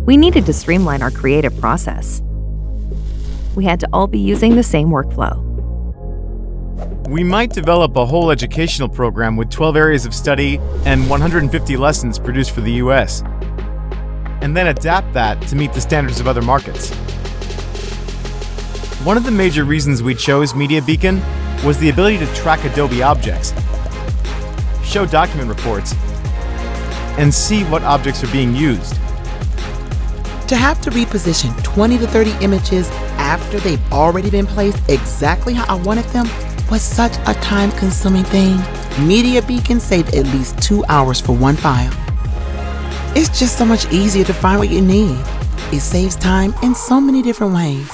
We needed to streamline our creative process. We had to all be using the same workflow. We might develop a whole educational program with 12 areas of study and 150 lessons produced for the US, and then adapt that to meet the standards of other markets. One of the major reasons we chose MediaBeacon was the ability to track Adobe objects, show document reports, and see what objects are being used. To have to reposition 20 to 30 images after they've already been placed exactly how I wanted them was such a time-consuming thing. MediaBeacon saved at least 2 hours for one file. It's just so much easier to find what you need. It saves time in so many different ways.